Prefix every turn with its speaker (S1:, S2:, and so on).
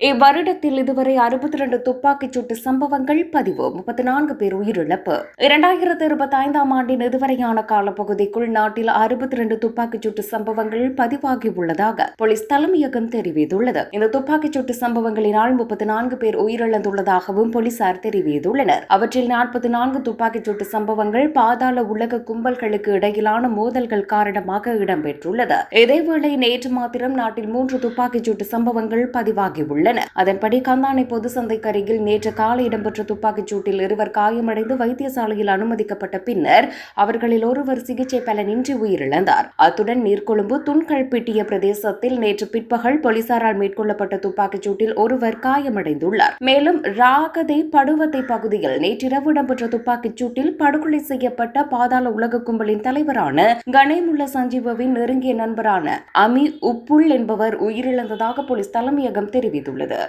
S1: இவ்வருடத்தில் இதுவரை 62 துப்பாக்கிச் சூட்டு சம்பவங்கள் பதிவு, 34 பேர் உயிரிழப்பு. 2025ஆம் ஆண்டின் இதுவரையான காலப்பகுதிக்குள் நாட்டில் 62 துப்பாக்கிச் சூட்டு சம்பவங்கள் பதிவாகியுள்ளதாக போலீஸ் தலைமையகம் தெரிவித்துள்ளது. இந்த துப்பாக்கிச் சூட்டு சம்பவங்களினால் 34 பேர் உயிரிழந்துள்ளதாகவும் போலீசார் தெரிவித்துள்ளனர். அவற்றில் 44 துப்பாக்கிச் சூட்டு சம்பவங்கள் பாதாள உலக கும்பல்களுக்கு இடையிலான மோதல்கள் காரணமாக இடம்பெற்றுள்ளது. இதேவேளை நேற்று மாத்திரம் நாட்டில் 3 துப்பாக்கிச் சூட்டு சம்பவங்கள் பதிவாகியுள்ளன. அதன்படி கந்தானை பொது சந்தைக்கு அருகில் நேற்று காலை இடம்பெற்ற துப்பாக்கிச் சூட்டில் 2 காயமடைந்து வைத்தியசாலையில் அனுமதிக்கப்பட்ட பின்னர் அவர்களில் ஒருவர் சிகிச்சை பலனின்றி உயிரிழந்தார். அத்துடன் நீர்கொழும்பு துன்கல்பிட்டிய பிரதேசத்தில் நேற்று பிற்பகல் போலீசாரால் மேற்கொள்ளப்பட்ட துப்பாக்கிச் சூட்டில் ஒருவர் காயமடைந்துள்ளார். மேலும் ராகதை படுவத்தை பகுதியில் நேற்றிரவு இடம்பெற்ற துப்பாக்கிச் சூட்டில் படுகொலை செய்யப்பட்ட பாதாள உலக கும்பலின் தலைவரான கணேமுல்ல சஞ்சீவவின் நெருங்கிய நண்பரான அமி உப்புல் என்பவர் உயிரிழந்ததாக போலீஸ் தலைமையகம் தெரிவித்துள்ளது.